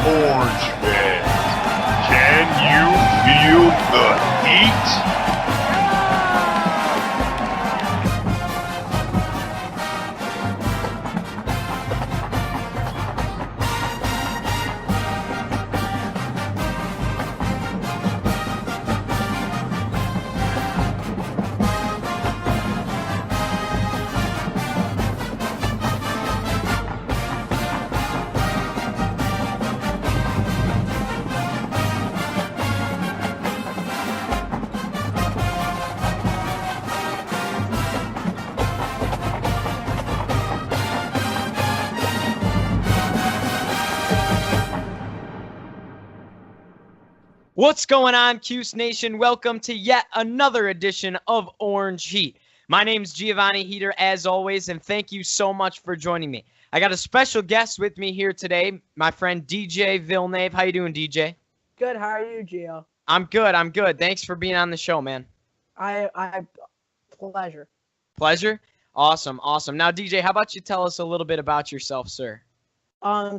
Orange fans, can you feel the heat? What's going on, Cuse Nation? Welcome to yet another edition of Orange Heat. My name's Giovanni Heater, as always, and thank you so much for joining me. I got a special guest with me here today, my friend DJ Villnave. How you doing, DJ? Good. How are you, Gio? I'm good. Thanks for being on the show, man. Pleasure. Pleasure? Awesome. Now, DJ, how about you tell us a little bit about yourself, sir?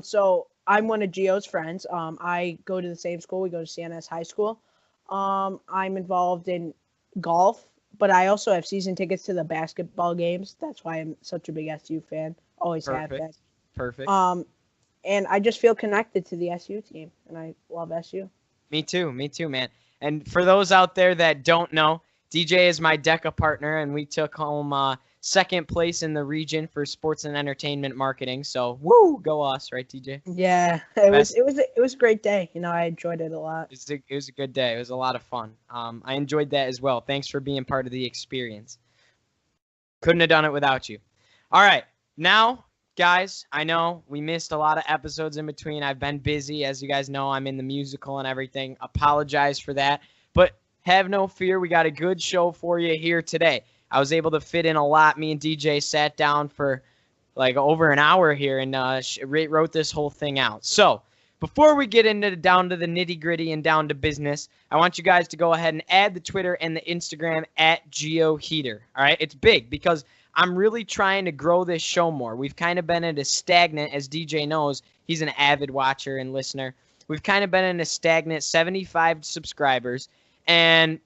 So I'm one of Gio's friends. I go to the same school. We go to CNS High School. I'm involved in golf, but I also have season tickets to the basketball games. That's why I'm such a big SU fan. Always have been. Perfect. And I just feel connected to the SU team, and I love SU. Me too, man. And for those out there that don't know, DJ is my DECA partner, and we took home second place in the region for sports and entertainment marketing. So, woo, go us, right, DJ? Yeah, it was a great day. You know, I enjoyed it a lot. It was a good day. It was a lot of fun. I enjoyed that as well. Thanks for being part of the experience. Couldn't have done it without you. All right, now, guys, I know we missed a lot of episodes in between. I've been busy. As you guys know, I'm in the musical and everything. Apologize for that. But have no fear. We got a good show for you here today. I was able to fit in a lot. Me and DJ sat down for like over an hour here and wrote this whole thing out. So before we get down to the nitty gritty and down to business, I want you guys to go ahead and add the Twitter and the Instagram at GeoHeater. All right. It's big because I'm really trying to grow this show more. We've kind of been at a stagnant, as DJ knows, he's an avid watcher and listener. We've kind of been in a stagnant 75 subscribers, and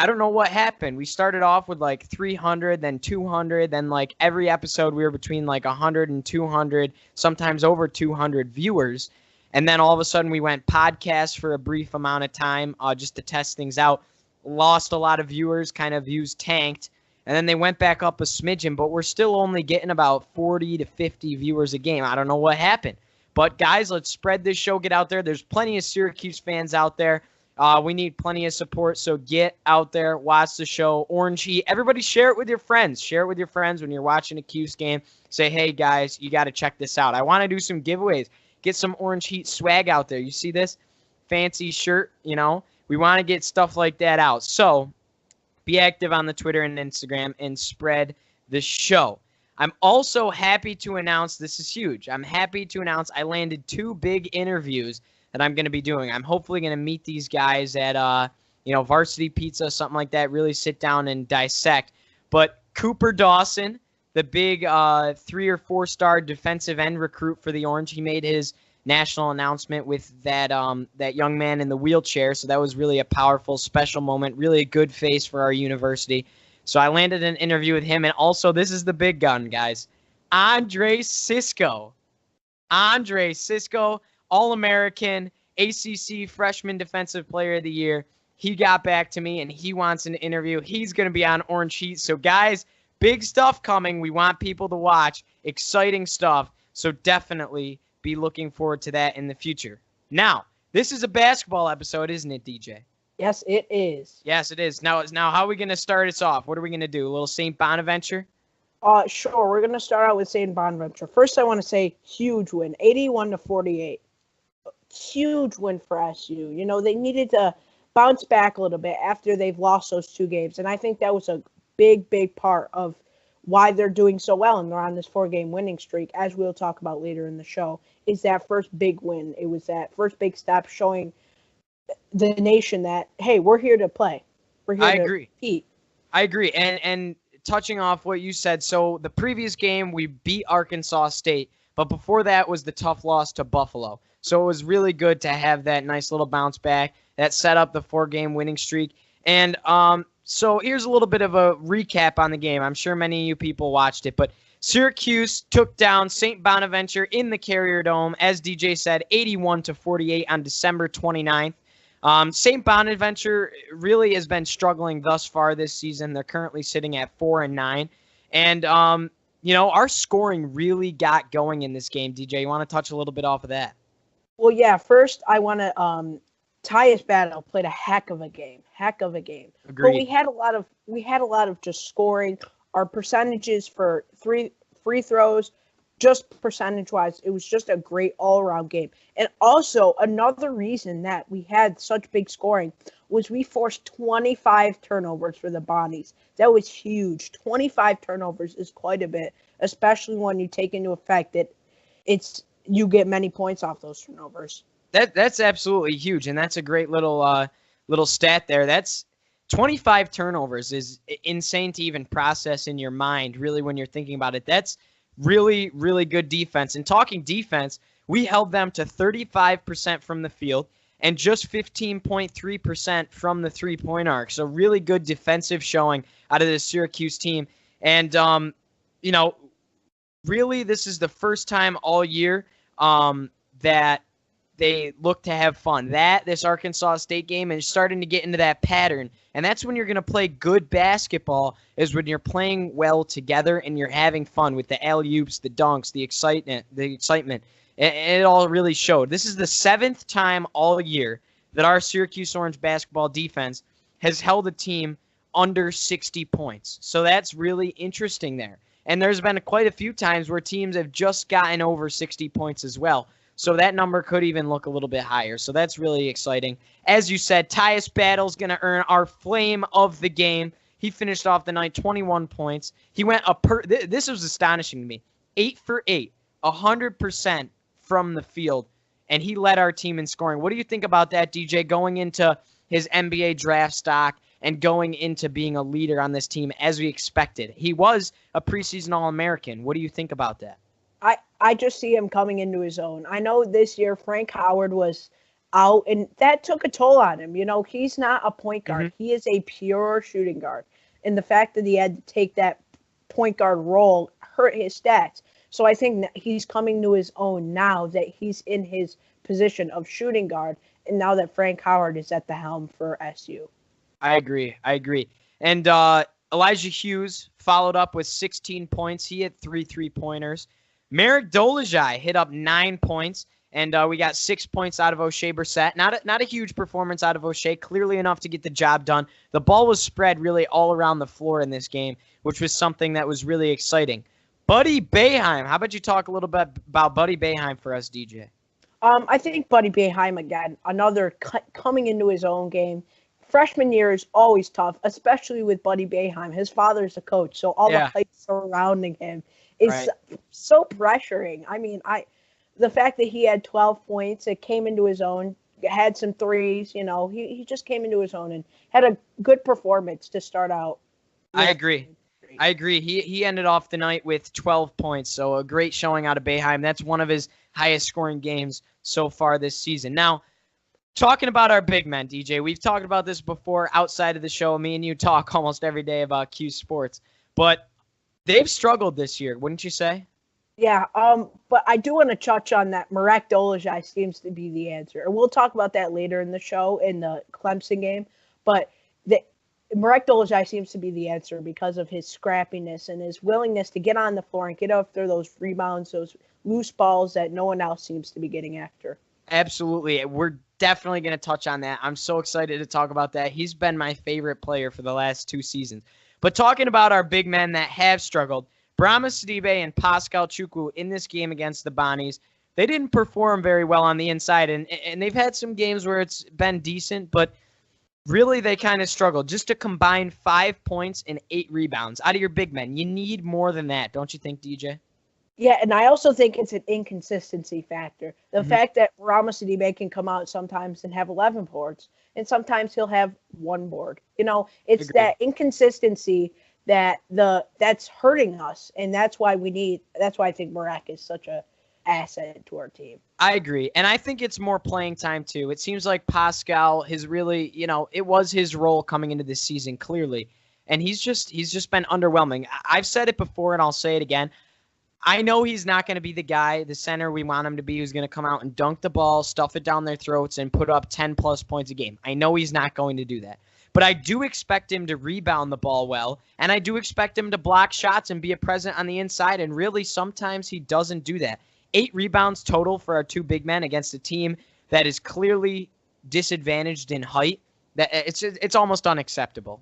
I don't know what happened. We started off with like 300, then 200, then like every episode we were between like 100 and 200, sometimes over 200 viewers. And then all of a sudden we went podcast for a brief amount of time just to test things out. Lost a lot of viewers, kind of views tanked. And then they went back up a smidgen, but we're still only getting about 40 to 50 viewers a game. I don't know what happened. But guys, let's spread this show, get out there. There's plenty of Syracuse fans out there. We need plenty of support, so get out there, watch the show. Orange Heat. Everybody share it with your friends. Share it with your friends when you're watching a Cuse game. Say, hey, guys, you got to check this out. I want to do some giveaways. Get some Orange Heat swag out there. You see this fancy shirt, you know? We want to get stuff like that out. So be active on the Twitter and Instagram and spread the show. I'm also happy to announce, this is huge, I'm happy to announce I landed 2 big interviews that I'm going to be doing. I'm hopefully going to meet these guys at, Varsity Pizza, something like that, really sit down and dissect. But Cooper Dawson, the big 3 or 4 star defensive end recruit for the Orange, he made his national announcement with that young man in the wheelchair. So that was really a powerful, special moment, really a good face for our university. So I landed an interview with him. And also, this is the big gun, guys. Andre Cisco, All-American, ACC Freshman Defensive Player of the Year. He got back to me, and he wants an interview. He's going to be on Orange Heat. So, guys, big stuff coming. We want people to watch. Exciting stuff. So definitely be looking forward to that in the future. Now, this is a basketball episode, isn't it, DJ? Yes, it is. Yes, it is. Now how are we going to start us off? What are we going to do? A little St. Bonaventure? Sure. We're going to start out with St. Bonaventure. First, I want to say huge win, 81-48. Huge win for SU. You know, they needed to bounce back a little bit after they've lost those 2 games. And I think that was a big, big part of why they're doing so well and they're on this 4-game winning streak, as we'll talk about later in the show, is that first big win. It was that first big step showing the nation that, hey, we're here to play. We're here to compete. I agree. And touching off what you said, so the previous game we beat Arkansas State, but before that was the tough loss to Buffalo. So it was really good to have that nice little bounce back that set up the 4-game winning streak. And so here's a little bit of a recap on the game. I'm sure many of you people watched it, but Syracuse took down St. Bonaventure in the Carrier Dome, as DJ said, 81-48 on December 29th. St. Bonaventure really has been struggling thus far this season. They're currently sitting at 4-9. And, our scoring really got going in this game. DJ, you want to touch a little bit off of that? Well, yeah, first I want to Tyus Battle played a heck of a game. Agreed. But we had a lot of just scoring. Our percentages for free throws, just percentage-wise, it was just a great all-around game. And also, another reason that we had such big scoring was we forced 25 turnovers for the Bonnies. That was huge. 25 turnovers is quite a bit, especially when you take into effect that you get many points off those turnovers. That's absolutely huge, and that's a great little stat there. That's 25 turnovers is insane to even process in your mind, really, when you're thinking about it. That's really, really good defense. And talking defense, we held them to 35% from the field and just 15.3% from the three-point arc. So really good defensive showing out of the Syracuse team. And, really this is the first time all year that they look to have fun. This Arkansas State game is starting to get into that pattern. And that's when you're going to play good basketball, is when you're playing well together and you're having fun with the alley-oops, the dunks, the excitement. It all really showed. This is the 7th time all year that our Syracuse Orange basketball defense has held a team under 60 points. So that's really interesting there. And there's been quite a few times where teams have just gotten over 60 points as well. So that number could even look a little bit higher. So that's really exciting. As you said, Tyus Battle's going to earn our flame of the game. He finished off the night 21 points. He went this was astonishing to me. 8 for 8, 100% from the field, and he led our team in scoring. What do you think about that, DJ, going into his NBA draft stock and going into being a leader on this team as we expected? He was a preseason All-American. What do you think about that? I just see him coming into his own. I know this year Frank Howard was out, and that took a toll on him. He's not a point guard. Mm-hmm. He is a pure shooting guard. And the fact that he had to take that point guard role hurt his stats. So I think that he's coming to his own now that he's in his position of shooting guard, and now that Frank Howard is at the helm for SU. I agree. And Elijah Hughes followed up with 16 points. He hit 3 3-pointers. Merrick Dolezaj hit up 9 points, and we got 6 points out of O'Shea Brissett. Not a huge performance out of O'Shea, clearly enough to get the job done. The ball was spread really all around the floor in this game, which was something that was really exciting. Buddy Boeheim, how about you talk a little bit about Buddy Boeheim for us, DJ? I think Buddy Boeheim, again, another coming into his own game. Freshman year is always tough, especially with Buddy Boeheim. His father's a coach, so all the hype surrounding him is so pressuring. I mean, the fact that he had 12 points, it came into his own, had some threes, he just came into his own and had a good performance to start out. I agree. He ended off the night with 12 points, so a great showing out of Boeheim. That's one of his highest scoring games so far this season. Now, talking about our big men, DJ, we've talked about this before outside of the show. Me and you talk almost every day about Cuse Sports, but they've struggled this year, wouldn't you say? Yeah, but I do want to touch on that. Merrick Dolezaj seems to be the answer. And we'll talk about that later in the show in the Clemson game. But Merrick Dolezaj seems to be the answer because of his scrappiness and his willingness to get on the floor and get after those rebounds, those loose balls that no one else seems to be getting after. Absolutely. We're definitely going to touch on that. I'm so excited to talk about that. He's been my favorite player for the last 2 seasons. But talking about our big men that have struggled, Brahma Sidibe and Pascal Chukwu in this game against the Bonnies, they didn't perform very well on the inside, and they've had some games where it's been decent, but really they kind of struggled. Just to combine 5 points and 8 rebounds out of your big men, you need more than that, don't you think, DJ? Yeah, and I also think it's an inconsistency factor. The fact that Brahma Sidibe can come out sometimes and have 11 boards, and sometimes he'll have 1 board. It's Agreed. that inconsistency that's hurting us, and that's why I think Merrick is such a asset to our team. I agree. And I think it's more playing time, too. It seems like Pascal has really, it was his role coming into this season, clearly. And he's just been underwhelming. I've said it before, and I'll say it again. I know he's not going to be the guy, the center we want him to be, who's going to come out and dunk the ball, stuff it down their throats, and put up 10-plus points a game. I know he's not going to do that. But I do expect him to rebound the ball well, and I do expect him to block shots and be a presence on the inside, and really sometimes he doesn't do that. 8 rebounds total for our 2 big men against a team that is clearly disadvantaged in height. That it's almost unacceptable.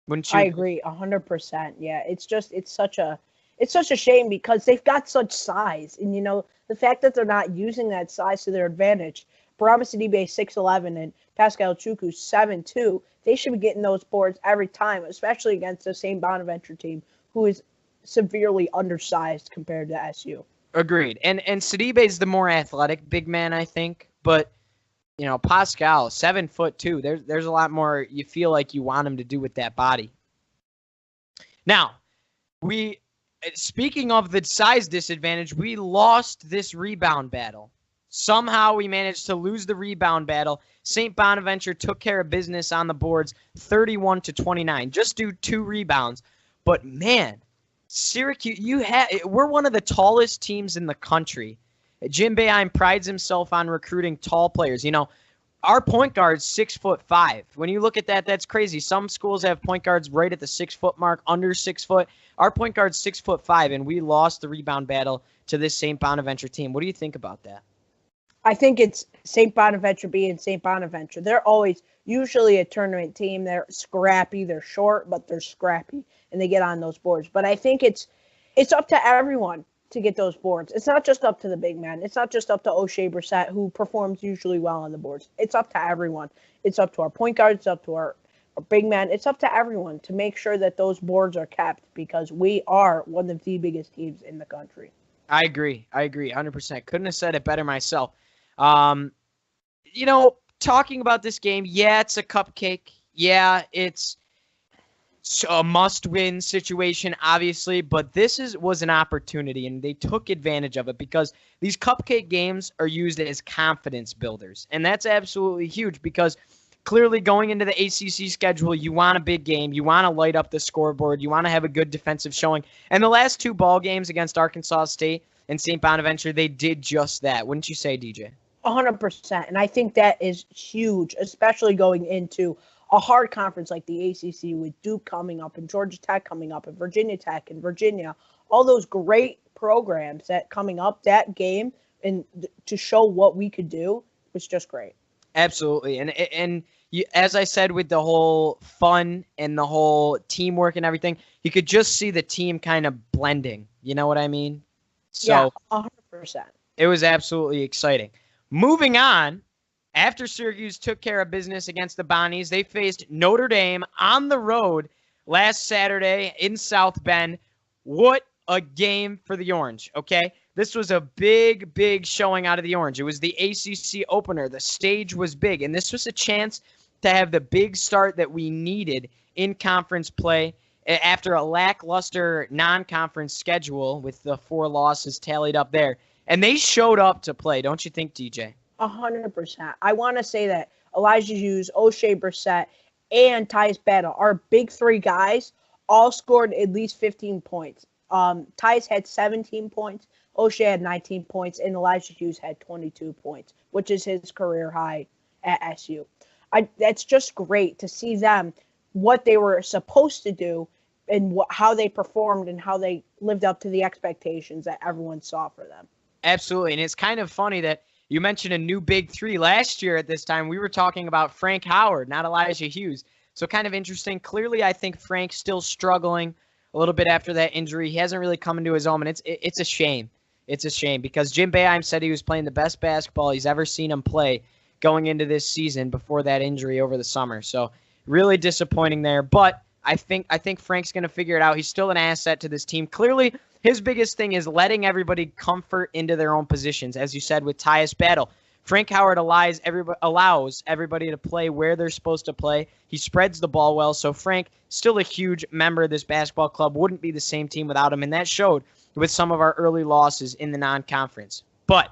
Wouldn't you? I agree 100%. Yeah, it's such a shame because they've got such size, and the fact that they're not using that size to their advantage. Barama Sidibe 6'11" and Pascal Chukwu 7'2". They should be getting those boards every time, especially against the St. Bonaventure team, who is severely undersized compared to SU. Agreed. And Sidibe is the more athletic big man, I think. But, Pascal, 7'2". There's a lot more you feel like you want him to do with that body. Now, speaking of the size disadvantage, we lost this rebound battle. Somehow we managed to lose the rebound battle. St. Bonaventure took care of business on the boards, 31-29. Just do 2 rebounds. But, man, Syracuse, we're one of the tallest teams in the country. Jim Boeheim prides himself on recruiting tall players. Our point guard's 6'5". When you look at that, that's crazy. Some schools have point guards right at the 6-foot mark, under 6 foot. Our point guard's 6'5", and we lost the rebound battle to this St. Bonaventure team. What do you think about that? I think it's St. Bonaventure being St. Bonaventure. They're always usually a tournament team. They're scrappy. They're short, but they're scrappy, and they get on those boards. But I think it's up to everyone to get those boards. It's not just up to the big man. It's not just up to O'Shea Brissett, who performs usually well on the boards. It's up to everyone. It's up to our point guards. It's up to our big man. It's up to everyone to make sure that those boards are kept because we are one of the biggest teams in the country. I agree 100%. Couldn't have said it better myself. Talking about this game, yeah, it's a cupcake. Yeah, it's a must-win situation, obviously, but this was an opportunity, and they took advantage of it because these cupcake games are used as confidence builders, and that's absolutely huge because clearly going into the ACC schedule, you want a big game, you want to light up the scoreboard, you want to have a good defensive showing, and the last 2 ball games against Arkansas State and St. Bonaventure, they did just that. Wouldn't you say, DJ? 100%, and I think that is huge, especially going into a hard conference like the ACC with Duke coming up and Georgia Tech coming up and Virginia Tech and Virginia, all those great programs that coming up, that game, and to show what we could do was just great. Absolutely, and you, as I said, with the whole fun and the whole teamwork and everything, you could just see the team kind of blending. You know what I mean? So, yeah, 100%. It was absolutely exciting. Moving on, after Syracuse took care of business against the Bonnies, they faced Notre Dame on the road last Saturday in South Bend. What a game for the Orange, okay? This was a big, big showing out of the Orange. It was the ACC opener. The stage was big, and this was a chance to have the big start that we needed in conference play after a lackluster non-conference schedule with the 4 losses tallied up there. And they showed up to play, don't you think, DJ? 100%. I want to say that Elijah Hughes, O'Shea Brissett, and Tyus Battle, our big 3 guys, all scored at least 15 points. Tyus had 17 points, O'Shea had 19 points, and Elijah Hughes had 22 points, which is his career high at SU. That's just great to see them, what they were supposed to do, and how they performed and how they lived up to the expectations that everyone saw for them. Absolutely, and it's kind of funny that you mentioned a new big 3. Last year at this time, we were talking about Frank Howard, not Elijah Hughes. So kind of interesting. Clearly, I think Frank's still struggling a little bit after that injury. He hasn't really come into his own, and it's a shame. It's a shame because Jim Boeheim said he was playing the best basketball he's ever seen him play going into this season before that injury over the summer. So really disappointing there. But I think Frank's going to figure it out. He's still an asset to this team. Clearly, his biggest thing is letting everybody comfort into their own positions, as you said, with Tyus Battle. Frank Howard allows everybody to play where they're supposed to play. He spreads the ball well. So Frank, still a huge member of this basketball club, wouldn't be the same team without him. And that showed with some of our early losses in the non-conference. But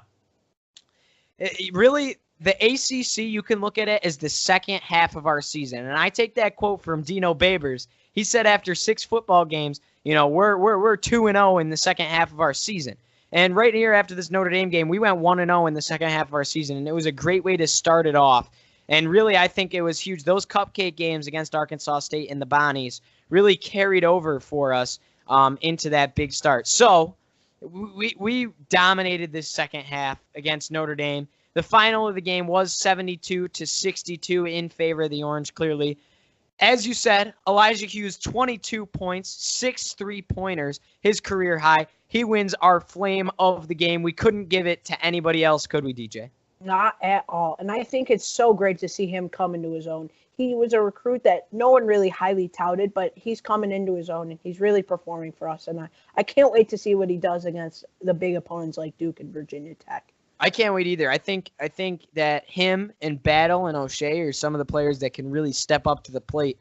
really, the ACC, you can look at it as the second half of our season. And I take that quote from Dino Babers. He said after 6 football games, we're 2-0 in the second half of our season. And right here after this Notre Dame game, we went 1-0 in the second half of our season, and it was a great way to start it off. And really, I think it was huge. Those cupcake games against Arkansas State and the Bonnies really carried over for us into that big start. So we dominated this second half against Notre Dame. The final of the game was 72-62 in favor of the Orange, clearly. As you said, Elijah Cuse, 22 points, 6 3-pointers, his career high. He wins our flame of the game. We couldn't give it to anybody else, could we, DJ? Not at all. And I think it's so great to see him come into his own. He was a recruit that no one really highly touted, but he's coming into his own, and he's really performing for us. And I can't wait to see what he does against the big opponents like Duke and Virginia Tech. I can't wait either. I think that him and Battle and O'Shea are some of the players that can really step up to the plate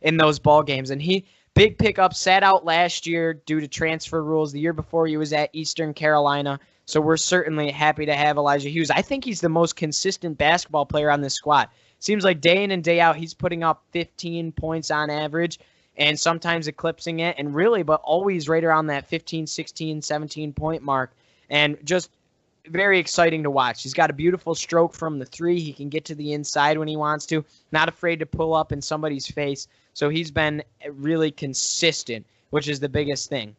in those ball games. And he, big pickup, sat out last year due to transfer rules. The year before he was at Eastern Carolina. So we're certainly happy to have Elijah Cuse. I think he's the most consistent basketball player on this squad. Seems like day in and day out he's putting up 15 points on average and sometimes eclipsing it, and really, but always right around that 15, 16, 17-point mark. And just very exciting to watch. He's got a beautiful stroke from the 3. He can get to the inside when he wants to. Not afraid to pull up in somebody's face. So he's been really consistent, which is the biggest thing.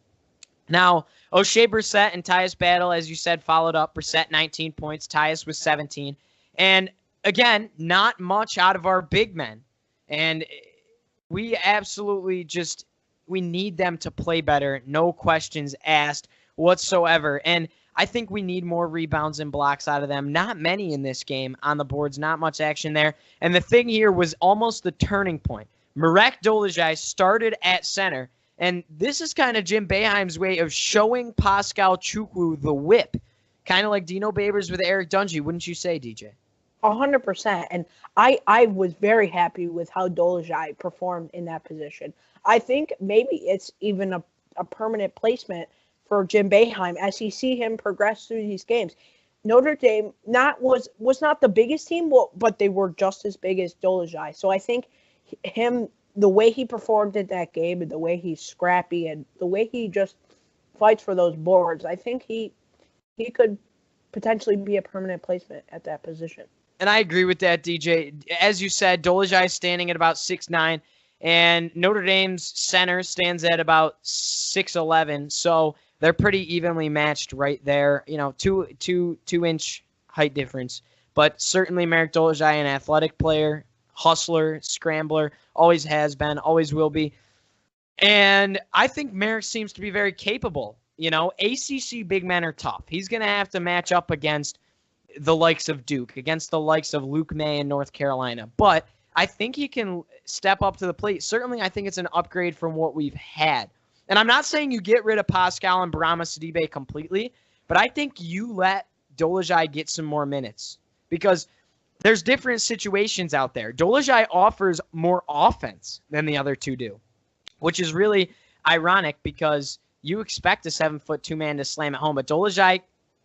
Now, O'Shea Brissett and Tyus Battle, as you said, followed up. Brissett, 19 points. Tyus was 17. And, again, not much out of our big men. And we absolutely we need them to play better. No questions asked whatsoever. And I think we need more rebounds and blocks out of them. Not many in this game on the boards. Not much action there. And the thing here was almost the turning point. Marek Dolezaj started at center. And this is kind of Jim Boeheim's way of showing Pascal Chukwu the whip. Kind of like Dino Babers with Eric Dungy, wouldn't you say, DJ? 100%. And I was very happy with how Dolezaj performed in that position. I think maybe it's even a permanent placement for Jim Boeheim as he see him progress through these games. Notre Dame was not the biggest team, but they were just as big as Dolezaj. So I think the way he performed in that game and the way he's scrappy and the way he just fights for those boards, I think he could potentially be a permanent placement at that position. And I agree with that, DJ. As you said, Dolezaj is standing at about 6'9", and Notre Dame's center stands at about 6'11", so they're pretty evenly matched right there. 2-inch height difference. But certainly Marek Dolezaj, an athletic player, hustler, scrambler, always has been, always will be. And I think Marek seems to be very capable. ACC big men are tough. He's going to have to match up against the likes of Duke, against the likes of Luke May in North Carolina. But I think he can step up to the plate. Certainly, I think it's an upgrade from what we've had. And I'm not saying you get rid of Pascal and Barama Sidibe completely, but I think you let Dolezaj get some more minutes because there's different situations out there. Dolezaj offers more offense than the other two do, which is really ironic because you expect a 7'2" man to slam it home. But Dolezaj,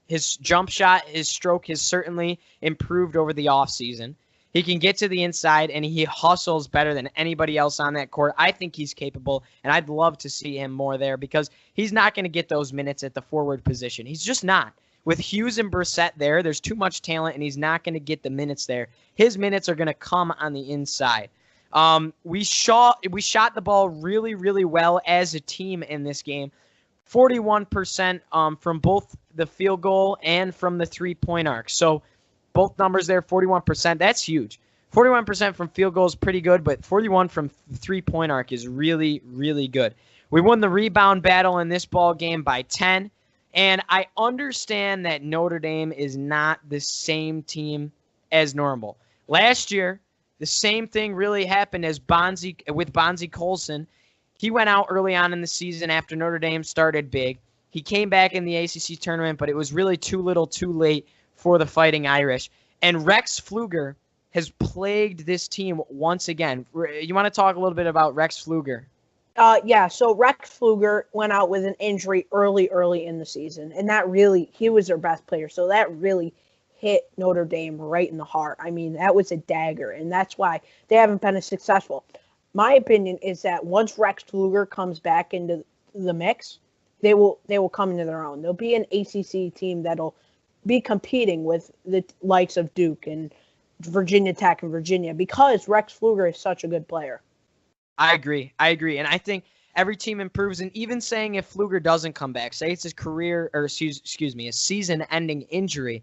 his jump shot, his stroke has certainly improved over the offseason. He can get to the inside, and he hustles better than anybody else on that court. I think he's capable, and I'd love to see him more there because he's not going to get those minutes at the forward position. He's just not. With Cuse and Brissett there's too much talent, and he's not going to get the minutes there. His minutes are going to come on the inside. We shot the ball really, really well as a team in this game. 41% from both the field goal and from the three-point arc. So both numbers there, 41%. That's huge. 41% from field goal is pretty good, but 41 from three-point arc is really, really good. We won the rebound battle in this ball game by 10, and I understand that Notre Dame is not the same team as normal. Last year, the same thing really happened with Bonzie Colson. He went out early on in the season after Notre Dame started big. He came back in the ACC tournament, but it was really too little too late for the Fighting Irish. And Rex Pfluger has plagued this team once again. You want to talk a little bit about Rex Pfluger? Yeah, so Rex Pfluger went out with an injury early in the season, and he was their best player, so that really hit Notre Dame right in the heart. I mean, that was a dagger, and that's why they haven't been as successful. My opinion is that once Rex Pfluger comes back into the mix, they will come into their own. They'll be an ACC team that'll be competing with the likes of Duke and Virginia Tech and Virginia because Rex Pfluger is such a good player. I agree. And I think every team improves. And even saying if Pfluger doesn't come back, say it's his career, or excuse me, a season-ending injury,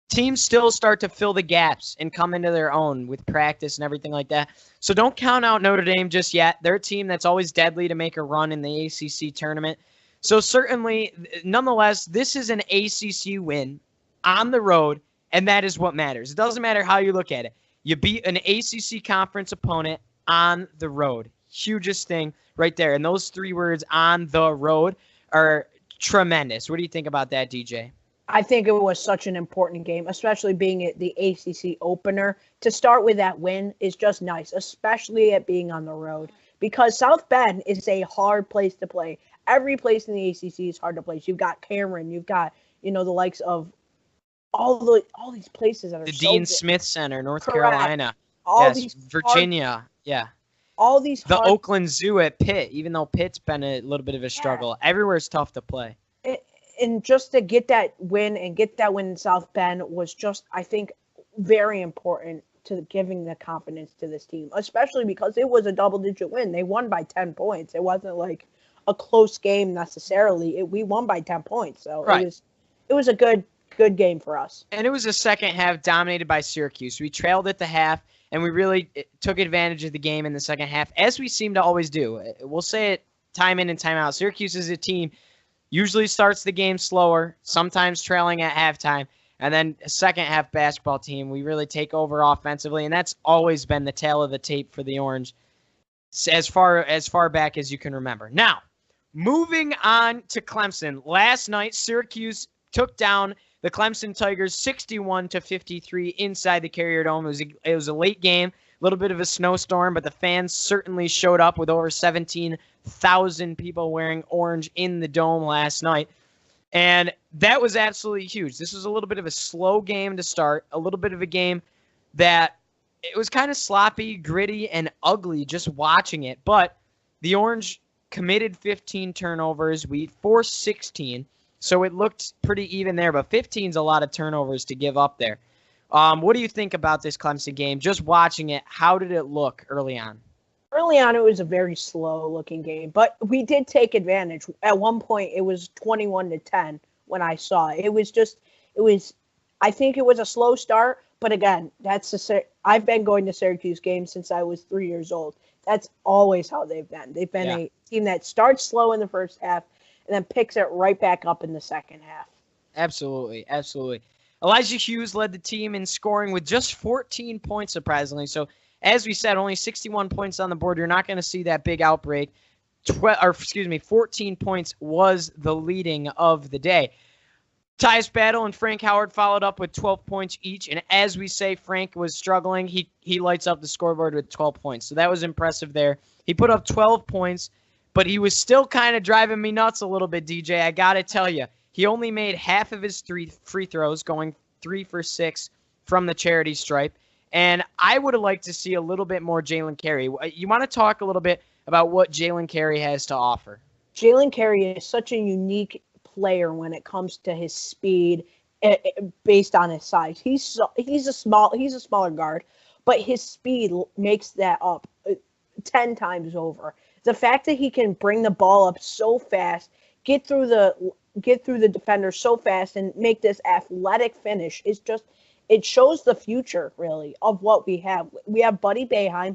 teams still start to fill the gaps and come into their own with practice and everything like that. So don't count out Notre Dame just yet. They're a team that's always deadly to make a run in the ACC tournament. So certainly, nonetheless, this is an ACC win on the road, and that is what matters. It doesn't matter how you look at it. You beat an ACC conference opponent on the road. Hugest thing right there. And those three words, on the road, are tremendous. What do you think about that, DJ? I think it was such an important game, especially being at the ACC opener. To start with that win is just nice, especially at being on the road, because South Bend is a hard place to play. Every place in the ACC is hard to play. You've got Cameron, you've got, the likes of all these places that are the so Dean good. Smith Center, North Correct. Carolina. All yes, these Virginia. Yeah. All these the Oakland Zoo at Pitt, even though Pitt's been a little bit of a struggle. Everywhere's tough to play. And just to get that win in South Bend was just, I think, very important to giving the confidence to this team, especially because it was a double-digit win. They won by 10 points. It wasn't like a close game necessarily. We won by 10 points, so right. It was a good game for us. And it was a second half dominated by Syracuse. We trailed at the half, and we really took advantage of the game in the second half, as we seem to always do. We'll say it time in and time out. Syracuse is a team usually starts the game slower, sometimes trailing at halftime, and then a second half basketball team, we really take over offensively, and that's always been the tail of the tape for the Orange as far back as you can remember. Now, moving on to Clemson. Last night, Syracuse took down the Clemson Tigers 61-53 inside the Carrier Dome. It was a late game, a little bit of a snowstorm, but the fans certainly showed up with over 17,000 people wearing orange in the dome last night. And that was absolutely huge. This was a little bit of a slow game to start, a little bit of a game that it was kind of sloppy, gritty, and ugly just watching it. But the Orange committed 15 turnovers. We forced 16. So it looked pretty even there, but 15's a lot of turnovers to give up there. What do you think about this Clemson game? Just watching it, how did it look early on? Early on, it was a very slow-looking game, but we did take advantage. At one point, it was 21-10 when I saw it. I think it was a slow start, but again, I've been going to Syracuse games since I was 3 years old. That's always how they've been. They've been a team that starts slow in the first half and then picks it right back up in the second half. Absolutely. Elijah Cuse led the team in scoring with just 14 points, surprisingly. So, as we said, only 61 points on the board. You're not going to see that big outbreak. 14 points was the leading of the day. Tyus Battle and Frank Howard followed up with 12 points each. And as we say, Frank was struggling. He lights up the scoreboard with 12 points. So that was impressive there. He put up 12 points, but he was still kind of driving me nuts a little bit, DJ. I got to tell you, he only made half of his free throws, going 3 for 6 from the charity stripe. And I would have liked to see a little bit more Jalen Carey. You want to talk a little bit about what Jalen Carey has to offer? Jalen Carey is such a unique player when it comes to his speed based on his size. He's a smaller guard, but his speed makes that up 10 times over. The fact that he can bring the ball up so fast, get through the defender so fast, and make this athletic finish is just, it shows the future really of what we have. We have Buddy Boeheim,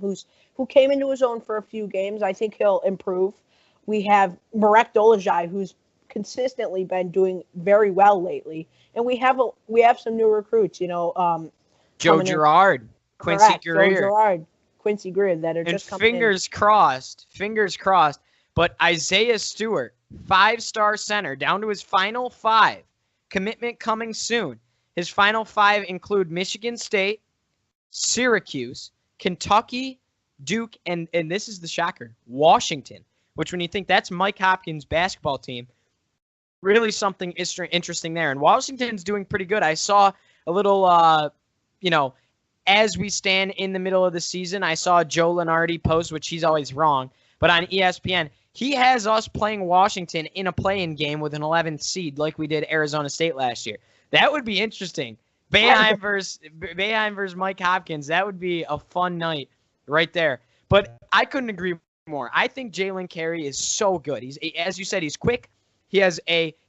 who came into his own for a few games. I think he'll improve. We have Marek Dolezaj, who's consistently been doing very well lately, and we have some new recruits. Joe Girard, Quincy Greer. Quincy Greer that are and just coming fingers crossed. But Isaiah Stewart, 5-star center, down to his final 5. Commitment coming soon. His final 5 include Michigan State, Syracuse, Kentucky, Duke, and this is the shocker, Washington. which when you think that's Mike Hopkins' basketball team, really something interesting there. And Washington's doing pretty good. I saw a little, as we stand in the middle of the season, I saw Joe Lenardi post, which he's always wrong, but on ESPN, he has us playing Washington in a play-in game with an 11th seed like we did Arizona State last year. That would be interesting. Boeheim versus Mike Hopkins. That would be a fun night right there. But I couldn't agree more. I think Jalen Carey is so good. He's, as you said, he's quick. He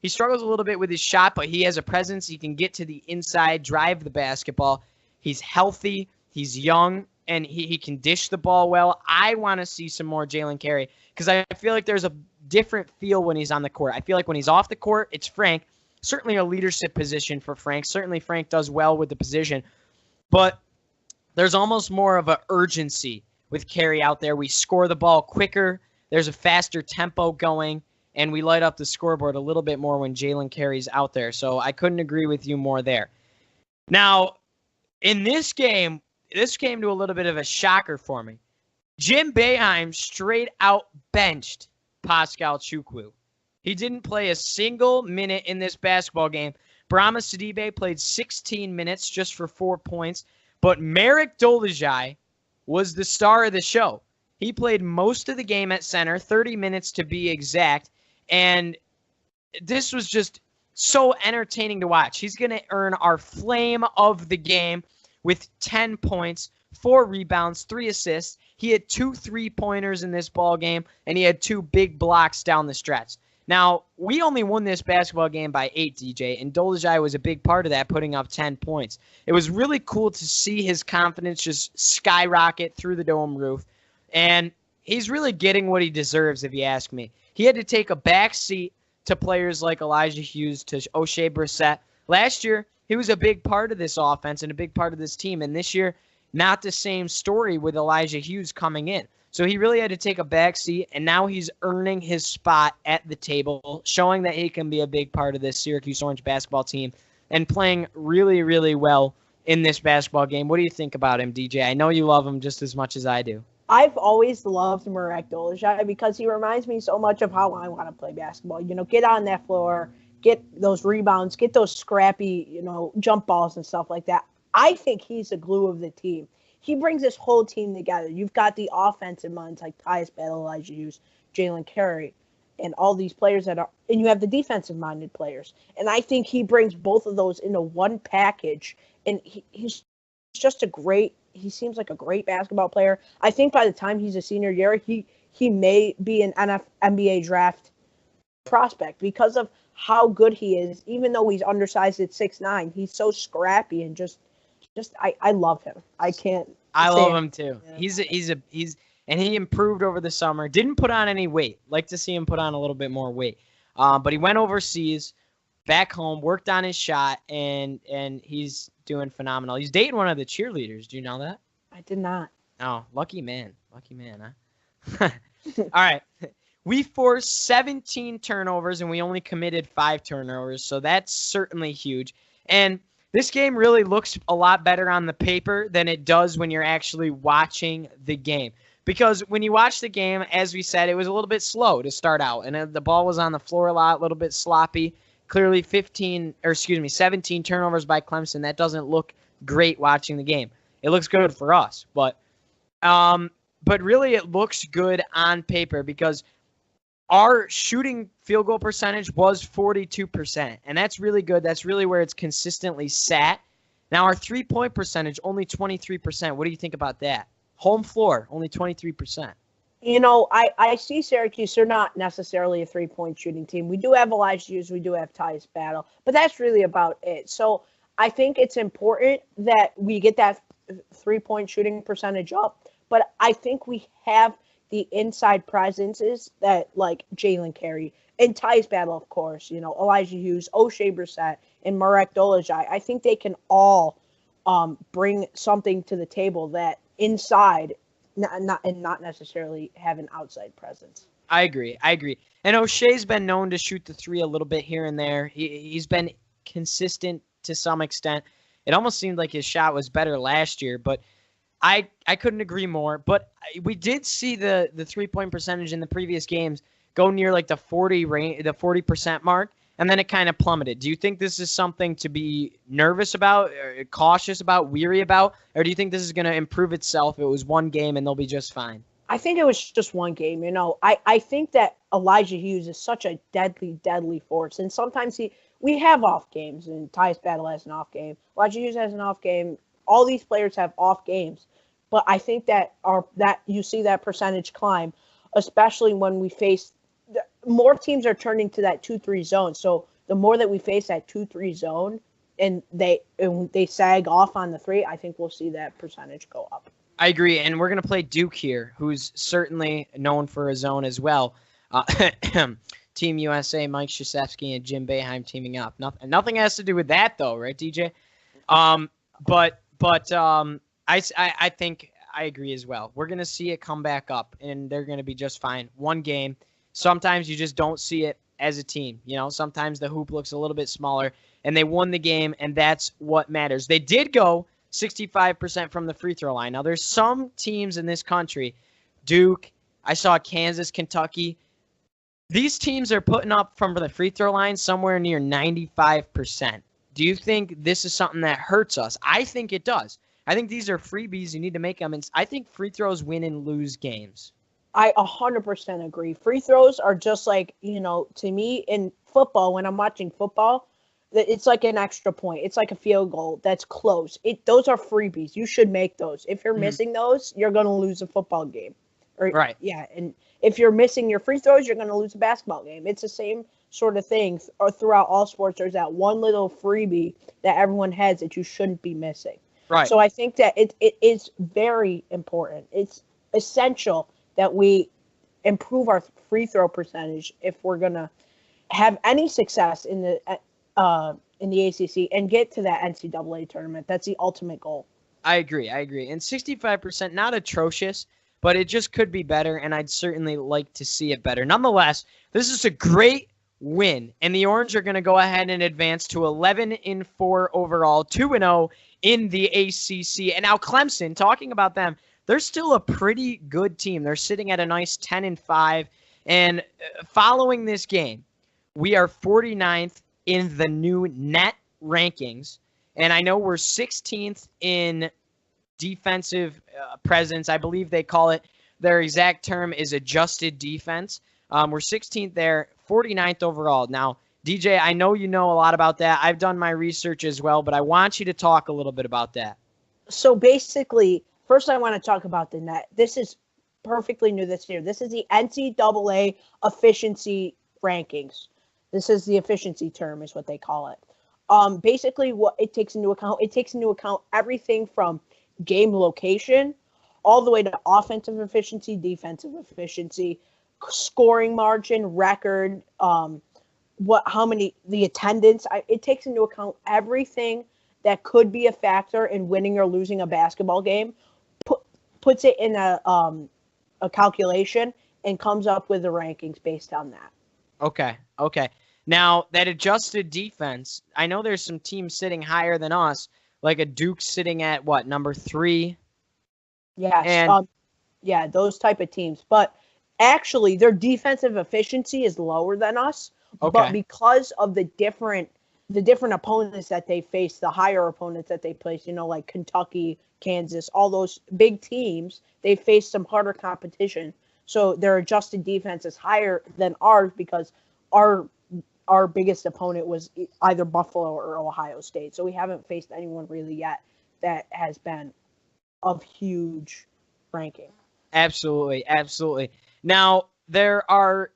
struggles a little bit with his shot, but he has a presence. He can get to the inside, drive the basketball. He's healthy. He's young, and he can dish the ball well. I want to see some more Jalen Carey because I feel like there's a different feel when he's on the court. I feel like when he's off the court, it's Frank. Certainly a leadership position for Frank. Certainly Frank does well with the position. But there's almost more of an urgency with Carey out there. We score the ball quicker. There's a faster tempo going. And we light up the scoreboard a little bit more when Jalen Carey's out there. So I couldn't agree with you more there. Now, in this game came to a little bit of a shocker for me. Jim Boeheim straight out benched Pascal Chukwu. He didn't play a single minute in this basketball game. Brahma Sidibe played 16 minutes just for 4 points. But Marek Dolezaj was the star of the show. He played most of the game at center, 30 minutes to be exact. And this was just so entertaining to watch. He's going to earn our flame of the game with 10 points, 4 rebounds, 3 assists. He had 2 3-pointers in this ball game, and he had 2 big blocks down the stretch. Now, we only won this basketball game by 8, DJ, and Dolezaj was a big part of that, putting up 10 points. It was really cool to see his confidence just skyrocket through the dome roof, and he's really getting what he deserves, if you ask me. He had to take a back seat to players like Elijah Hughes, to O'Shea Brissett. Last year, he was a big part of this offense and a big part of this team, and this year, not the same story with Elijah Hughes coming in. So he really had to take a back seat, and now he's earning his spot at the table, showing that he can be a big part of this Syracuse Orange basketball team and playing really, really well in this basketball game. What do you think about him, DJ? I know you love him just as much as I do. I've always loved Marek Dolezaj because he reminds me so much of how I want to play basketball. You know, get on that floor, get those rebounds, get those scrappy, jump balls and stuff like that. I think he's the glue of the team. He brings this whole team together. You've got the offensive minds like Tyus Battle, Elijah Hughes, Jalen Carey, and all these players and you have the defensive-minded players. And I think he brings both of those into one package. And he's just he seems like a great basketball player. I think by the time he's a senior year, he may be an NBA draft prospect because of how good he is. Even though he's undersized at 6'9", he's so scrappy and just I love him. I can't. I love him too. Yeah. He's and he improved over the summer. Didn't put on any weight. Like to see him put on a little bit more weight. But he went overseas, back home, worked on his shot, and he's doing phenomenal. He's dating one of the cheerleaders. Do you know that? I did not. Oh, lucky man. Lucky man, huh? All right. We forced 17 turnovers, and we only committed 5 turnovers, so that's certainly huge. And this game really looks a lot better on the paper than it does when you're actually watching the game. Because when you watch the game, as we said, it was a little bit slow to start out. And the ball was on the floor a lot, a little bit sloppy. Clearly 17 turnovers by Clemson. That doesn't look great watching the game. It looks good for us. But really it looks good on paper because our shooting field goal percentage was 42%, and that's really good. That's really where it's consistently sat. Now, our three-point percentage, only 23%. What do you think about that? Home floor, only 23%. I see Syracuse. They're not necessarily a three-point shooting team. We do have Elijah Hughes. We do have Tyus Battle, but that's really about it. So I think it's important that we get that three-point shooting percentage up, but I think we have the inside presences that like Jalen Carey and Tyus Battle, of course, Elijah Hughes, O'Shea Brissett, and Marek Dolezaj. I think they can all bring something to the table that inside, not necessarily have an outside presence. I agree. And O'Shea's been known to shoot the three a little bit here and there. He's been consistent to some extent. It almost seemed like his shot was better last year, but I couldn't agree more. But we did see the 3-point percentage in the previous games go near like the 40% mark, and then it kind of plummeted. Do you think this is something to be nervous about, or cautious about, weary about, or do you think this is going to improve itself? It was one game and they'll be just fine. I think it was just one game. I think that Elijah Hughes is such a deadly force, and sometimes we have off games, and Tyus Battle has an off game. Elijah Hughes has an off game. All these players have off games, but I think that you see that percentage climb, especially when we face more teams are turning to that 2-3 zone. So the more that we face that 2-3 zone, and they sag off on the 3, I think we'll see that percentage go up. I agree, and we're going to play Duke here, who's certainly known for a zone as well. Team USA, Mike Krzyzewski and Jim Boeheim teaming up. Nothing has to do with that, though, right, DJ? But I think I agree as well. We're going to see it come back up, and they're going to be just fine. One game. Sometimes you just don't see it as a team. Sometimes the hoop looks a little bit smaller, and they won the game, and that's what matters. They did go 65% from the free throw line. Now, there's some teams in this country, Duke, I saw Kansas, Kentucky. These teams are putting up from the free throw line somewhere near 95%. Do you think this is something that hurts us? I think it does. I think these are freebies. You need to make them. And I think free throws win and lose games. I 100% agree. Free throws are just like, to me in football, when I'm watching football, it's like an extra point. It's like a field goal that's close. Those are freebies. You should make those. If you're missing those, you're going to lose a football game. Right. Yeah, and if you're missing your free throws, you're going to lose a basketball game. It's the same sort of thing throughout all sports. There's that one little freebie that everyone has that you shouldn't be missing. Right. So I think that it is very important. It's essential that we improve our free throw percentage if we're going to have any success in the ACC and get to that NCAA tournament. That's the ultimate goal. I agree. And 65%, not atrocious, but it just could be better, and I'd certainly like to see it better. Nonetheless, this is a great win, and the Orange are going to go ahead and advance to 11-4 overall, 2-0 in the ACC. And now Clemson, talking about them, they're still a pretty good team. They're sitting at a nice 10-5, and following this game, we are 49th in the new net rankings, and I know we're 16th in defensive presence. I believe they call it, their exact term is adjusted defense. We're 16th there, 49th overall. Now, DJ, I know you know a lot about that. I've done my research as well, but I want you to talk a little bit about that. So basically, first I want to talk about the net. This is perfectly new this year. This is the NCAA efficiency rankings. This is the efficiency term is what they call it. Basically what it takes into account everything from game location all the way to offensive efficiency, defensive efficiency, scoring margin, record, the attendance. It takes into account everything that could be a factor in winning or losing a basketball game, puts it in a calculation and comes up with the rankings based on that. Okay. Now, that adjusted defense, I know there's some teams sitting higher than us, like a Duke sitting at, number 3? Yes. And, those type of teams. But actually, their defensive efficiency is lower than us. Okay. But because of the different opponents that they face, the higher opponents that they place, like Kentucky, Kansas, all those big teams, they face some harder competition. So their adjusted defense is higher than ours because our biggest opponent was either Buffalo or Ohio State. So we haven't faced anyone really yet that has been of huge ranking. Absolutely. Now, there are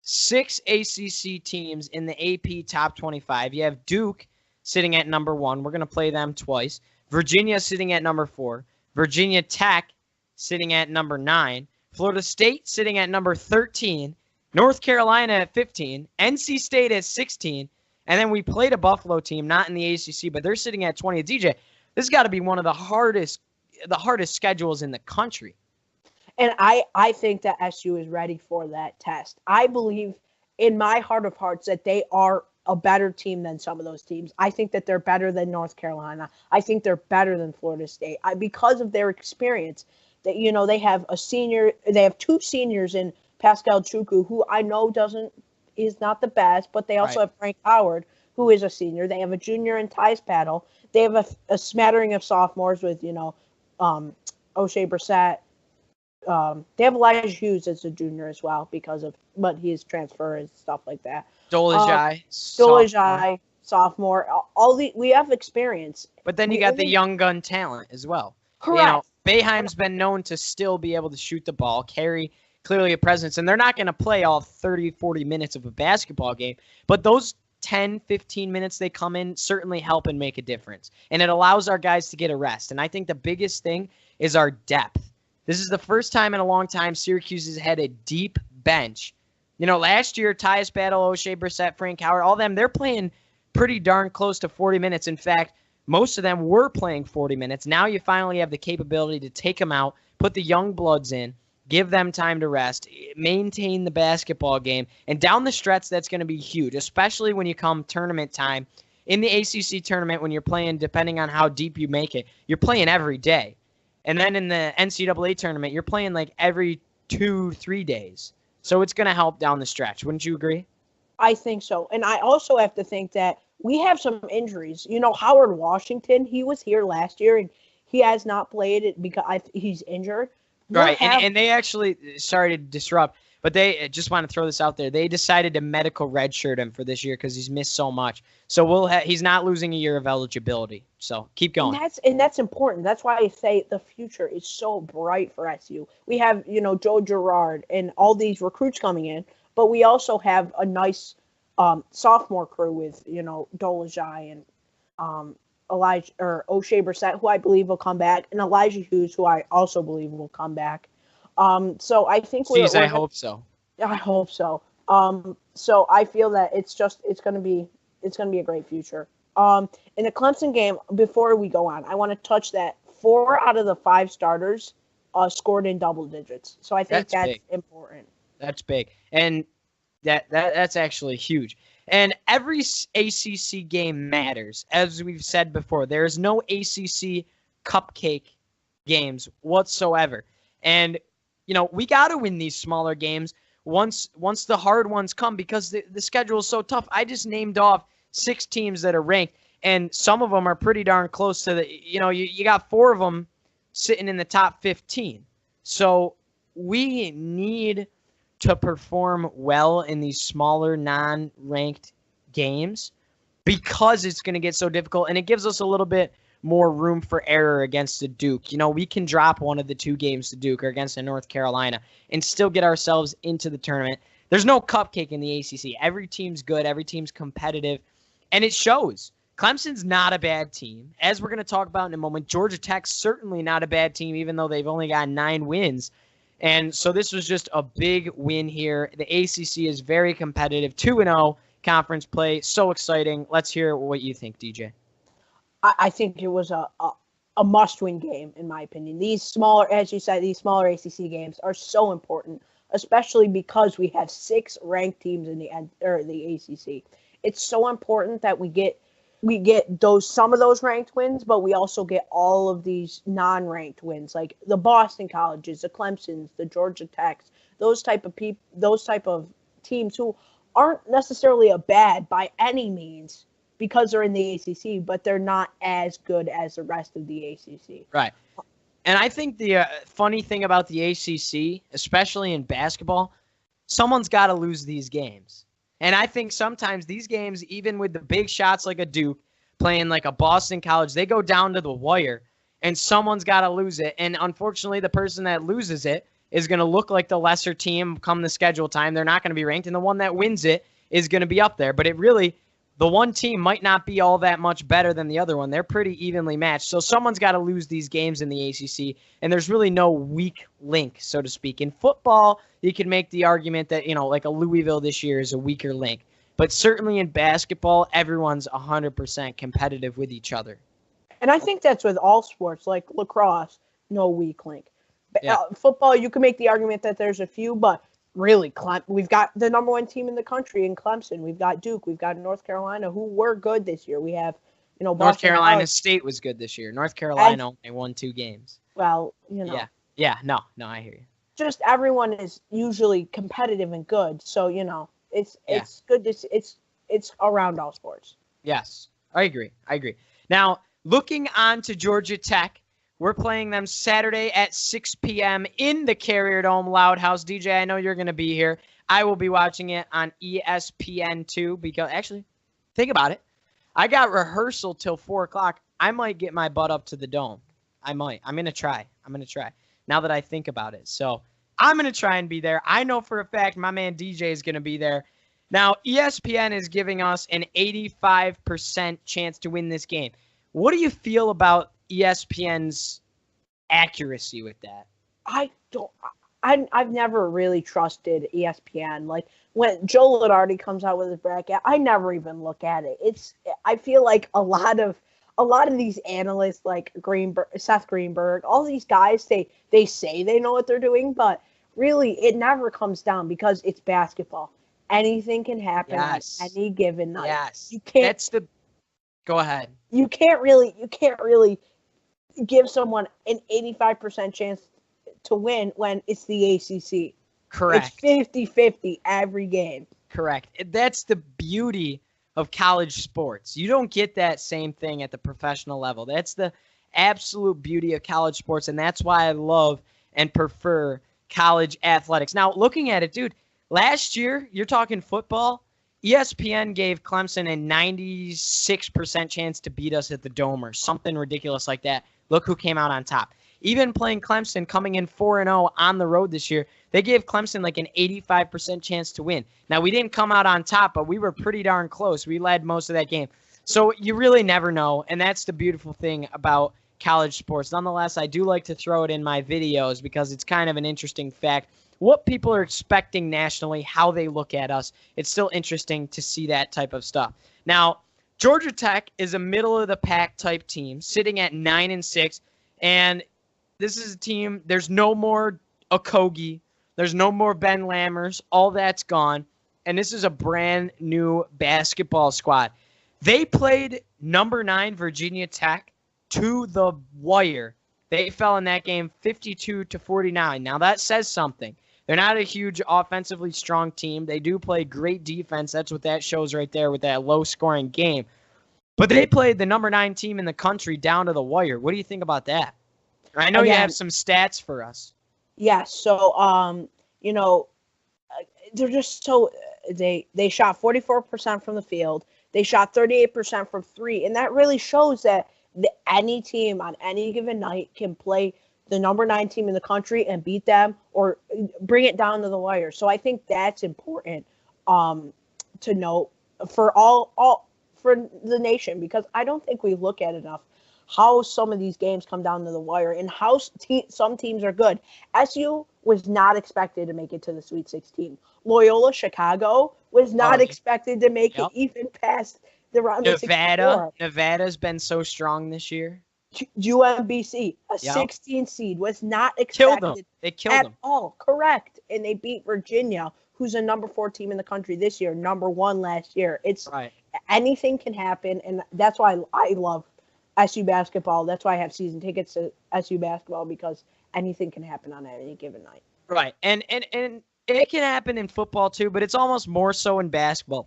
6 ACC teams in the AP Top 25. You have Duke sitting at number 1. We're going to play them twice. Virginia sitting at number 4. Virginia Tech sitting at number 9. Florida State sitting at number 13. North Carolina at 15. NC State at 16. And then we played a Buffalo team, not in the ACC, but they're sitting at 20. DJ, this has got to be one of the hardest schedules in the country. And I think that SU is ready for that test. I believe in my heart of hearts that they are a better team than some of those teams. I think that they're better than North Carolina. I think they're better than Florida State because of their experience. That they have they have two seniors in Pascal Chukwu, who I know is not the best, but they also have Frank Howard, who is a senior. They have a junior in Tyus Paddle. They have a smattering of sophomores with O'Shea Brissett. They have Elijah Hughes as a junior as well but his transfer and stuff like that. Dolajai, sophomore. We have experience. But then you got the young gun talent as well. Correct. Boeheim's been known to still be able to shoot the ball. Carey, clearly a presence. And they're not going to play all 30, 40 minutes of a basketball game. But those 10, 15 minutes they come in certainly help and make a difference. And it allows our guys to get a rest. And I think the biggest thing is our depth. This is the first time in a long time Syracuse has had a deep bench. Last year, Tyus Battle, O'Shea Brissett, Frank Howard, all of them, they're playing pretty darn close to 40 minutes. In fact, most of them were playing 40 minutes. Now you finally have the capability to take them out, put the young bloods in, give them time to rest, maintain the basketball game. And down the stretch, that's going to be huge, especially when you come tournament time. In the ACC tournament, when you're playing, depending on how deep you make it, you're playing every day. And then in the NCAA tournament, you're playing like every 2-3 days. So it's going to help down the stretch. Wouldn't you agree? I think so. And I also have to think that we have some injuries. Howard Washington, he was here last year, and he has not played it because he's injured. Right, and they actually, sorry to disrupt, but they just want to throw this out there. They decided to medical redshirt him for this year because he's missed so much. So he's not losing a year of eligibility. So keep going. And that's important. That's why I say the future is so bright for SU. We have, Joe Girard and all these recruits coming in, but we also have a nice sophomore crew with, Dolajai and O'Shea Brissett, who I believe will come back, and Elijah Hughes, who I also believe will come back. So I think I hope so. I hope so. So I feel that it's going to be a great future. In the Clemson game, before we go on, I want to touch that 4 out of the 5 starters scored in double digits. So I think that's important. That's big, and that's actually huge. And every ACC game matters, as we've said before. There is no ACC cupcake games whatsoever. And, we got to win these smaller games once the hard ones come because the schedule is so tough. I just named off 6 teams that are ranked, and some of them are pretty darn close to you got 4 of them sitting in the top 15. So we need to perform well in these smaller non-ranked games because it's going to get so difficult, and it gives us a little bit more room for error against the Duke. We can drop one of the 2 games to Duke or against a North Carolina and still get ourselves into the tournament. There's no cupcake in the ACC. Every team's good. Every team's competitive, and it shows. Clemson's not a bad team, as we're going to talk about in a moment. Georgia Tech's certainly not a bad team, even though they've only got 9 wins. And so this was just a big win here. The ACC is very competitive. 2-0 conference play. So exciting. Let's hear what you think, DJ. I think it was a must-win game, in my opinion. These smaller, as you said, these smaller ACC games are so important, especially because we have 6 ranked teams in the ACC. It's so important that we get some of those ranked wins, but we also get all of these non-ranked wins, like the Boston Colleges, the Clemsons, the Georgia Techs, those type of teams who aren't necessarily bad by any means because they're in the ACC, but they're not as good as the rest of the ACC. Right. And I think the funny thing about the ACC, especially in basketball, someone's got to lose these games. And I think sometimes these games, even with the big shots like a Duke, playing like a Boston College, they go down to the wire, and someone's got to lose it. And unfortunately, the person that loses it is going to look like the lesser team come the schedule time. They're not going to be ranked, and the one that wins it is going to be up there. But the one team might not be all that much better than the other one. They're pretty evenly matched. So someone's got to lose these games in the ACC, and there's really no weak link, so to speak. In football, you can make the argument that, like a Louisville this year is a weaker link. But certainly in basketball, everyone's 100% competitive with each other. And I think that's with all sports, like lacrosse, no weak link. Yeah. Football, you can make the argument that there's a few, but really, we've got the number 1 team in the country in Clemson. We've got Duke. We've got North Carolina, who were good this year. We have, North Boston Carolina College. State was good this year. North Carolina only won 2 games. Well, Yeah. No, I hear you. Just everyone is usually competitive and good. So, it's good. It's around all sports. Yes, I agree. Now, looking on to Georgia Tech, we're playing them Saturday at 6 p.m. in the Carrier Dome Loud House. DJ, I know you're going to be here. I will be watching it on ESPN2 because, actually, think about it. I got rehearsal till 4 o'clock. I might get my butt up to the Dome. I might. I'm going to try. Now that I think about it. So I'm going to try and be there. I know for a fact my man DJ is going to be there. Now, ESPN is giving us an 85% chance to win this game. What do you feel about ESPN's accuracy with that? I've never really trusted ESPN. Like when Joe Lunardi comes out with his bracket, I never even look at it. I feel like a lot of these analysts, like Seth Greenberg, all these guys, they say they know what they're doing, but really it never comes down because it's basketball. Anything can happen on any given night. Yes. You can't. Go ahead. You can't really give someone an 85% chance to win when it's the ACC. Correct. It's 50-50 every game. Correct. That's the beauty of college sports. You don't get that same thing at the professional level. That's the absolute beauty of college sports, and that's why I love and prefer college athletics. Now, looking at it, dude, last year, you're talking football, ESPN gave Clemson a 96% chance to beat us at the Dome or something ridiculous like that. Look who came out on top. Even playing Clemson, coming in 4-0 on the road this year, they gave Clemson like an 85% chance to win. Now, we didn't come out on top, but we were pretty darn close. We led most of that game. So you really never know, and that's the beautiful thing about college sports. Nonetheless, I do like to throw it in my videos because it's kind of an interesting fact. What people are expecting nationally, how they look at us, it's still interesting to see that type of stuff. Now, Georgia Tech is a middle-of-the-pack type team, sitting at 9-6, and this is a team, there's no more Okogie, there's no more Ben Lammers, all that's gone, and this is a brand new basketball squad. They played number 9 Virginia Tech to the wire. They fell in that game 52-49. Now that says something. They're not a huge offensively strong team. They do play great defense. That's what that shows right there with that low-scoring game. But they played the number 9 team in the country down to the wire. What do you think about that? I know you have some stats for us. Yeah, so, they're just so they shot 44% from the field. They shot 38% from 3, and that really shows that any team on any given night can play the number 9 team in the country and beat them or bring it down to the wire. So I think that's important to note for for the nation, because I don't think we look at enough how some of these games come down to the wire and how some teams are good. SU was not expected to make it to the Sweet 16. Loyola Chicago was not expected to make it even past the round of 64. Nevada's been so strong this year. UMBC, a 16 seed, was not expected They killed at them. all. Correct. And they beat Virginia, who's a number 4 team in the country this year, number 1 last year. It's right. Anything can happen, and that's why I love SU basketball. That's why I have season tickets to SU basketball, because anything can happen on any given night. Right. And it can happen in football too, but it's almost more so in basketball.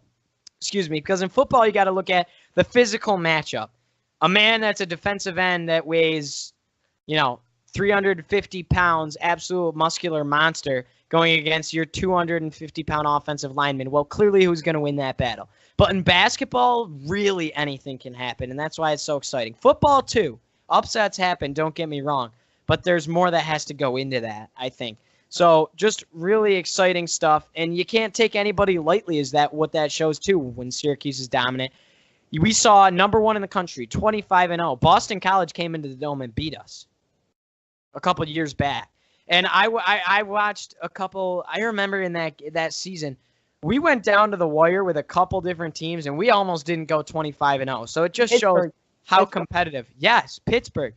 Excuse me, because in football you got to look at the physical matchup. A man that's a defensive end that weighs, 350 pounds, absolute muscular monster, going against your 250-pound offensive lineman. Well, clearly who's going to win that battle? But in basketball, really anything can happen, and that's why it's so exciting. Football, too. Upsets happen, don't get me wrong. But there's more that has to go into that, I think. So just really exciting stuff, and you can't take anybody lightly. Is that what that shows, too, when Syracuse is dominant? We saw number 1 in the country, 25-0. Boston College came into the Dome and beat us a couple of years back. And I watched a couple. I remember in that season, we went down to the wire with a couple different teams, and we almost didn't go 25-0. So it just shows how competitive. Yes, Pittsburgh.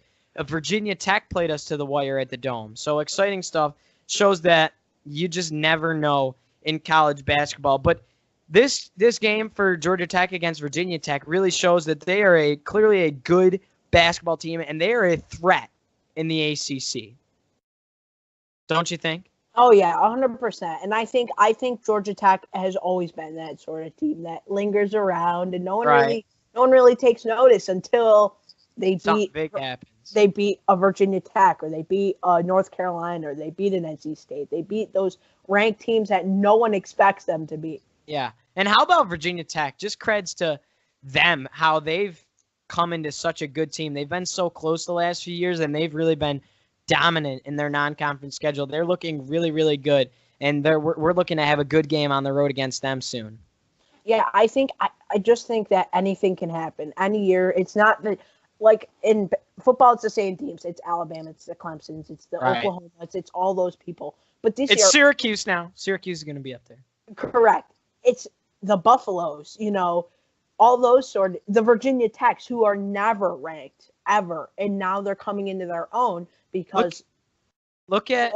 Virginia Tech played us to the wire at the Dome. So exciting stuff. Shows that you just never know in college basketball. But this game for Georgia Tech against Virginia Tech really shows that they are clearly a good basketball team, and they are a threat in the ACC. Don't you think? Oh yeah, 100%. And I think Georgia Tech has always been that sort of team that lingers around, and no one really takes notice until they Something big happens. They beat a Virginia Tech, or they beat North Carolina, or they beat an NC State. They beat those ranked teams that no one expects them to beat. Yeah. And how about Virginia Tech? Just creds to them, how they've come into such a good team. They've been so close the last few years, and they've really been dominant in their non-conference schedule. They're looking really, really good, and we're looking to have a good game on the road against them soon. Yeah, I just think that anything can happen any year. It's not that, like in football, it's the same teams. It's Alabama, it's the Clemsons, it's the Oklahomas, it's all those people. But this year, it's Syracuse now. Syracuse is going to be up there. Correct. It's the Buffaloes, all those the Virginia Techs, who are never ranked ever, and now they're coming into their own because look at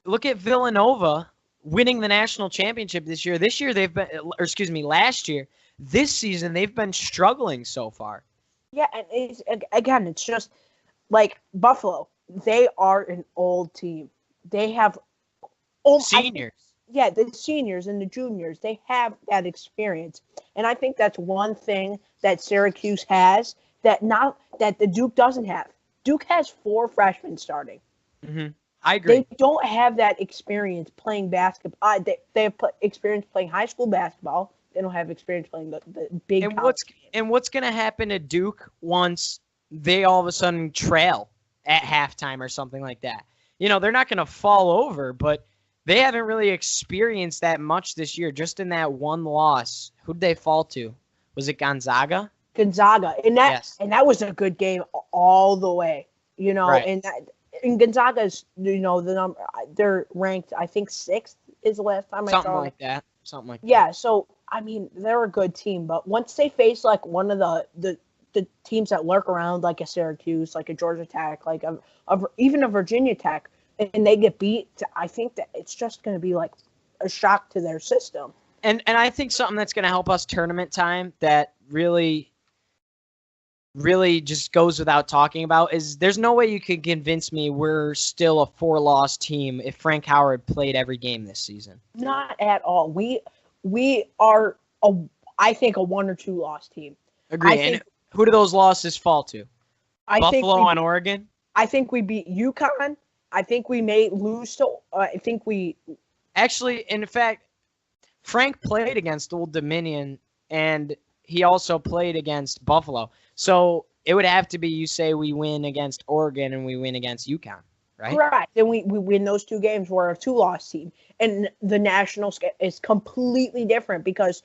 Villanova winning the national championship this year. This year last year. This season they've been struggling so far. Yeah, and it's just like Buffalo. They are an old team. They have seniors. The seniors and the juniors, they have that experience. And I think that's one thing that Syracuse has that the Duke doesn't have. Duke has 4 freshmen starting. Mm-hmm. I agree. They don't have that experience playing basketball. They have experience playing high school basketball. They don't have experience playing the big. And what's going to happen to Duke once they all of a sudden trail at halftime or something like that? They're not going to fall over, but they haven't really experienced that much this year. Just in that one loss, who'd they fall to? Was it Gonzaga? Gonzaga, and that was a good game all the way. Right. And Gonzaga's, the number, they're ranked, I think 6th is the last time I saw. Something like that. Yeah. So I mean, they're a good team, but once they face like one of the teams that lurk around, like a Syracuse, like a Georgia Tech, like even a Virginia Tech, and they get beat, I think that it's just going to be like a shock to their system. And I think something that's going to help us tournament time that really just goes without talking about is there's no way you could convince me we're still a 4-loss team if Frank Howard played every game this season. Not at all. We are I think a 1 or 2 loss team. Agree. And who do those losses fall to? Buffalo and Oregon? I think we beat UConn. I think we may lose to. I think we. Actually, in fact, Frank played against Old Dominion, and he also played against Buffalo. So it would have to be, you say we win against Oregon and we win against UConn, right? Correct. And we win those 2 games. We're a 2-loss team. And the national is completely different because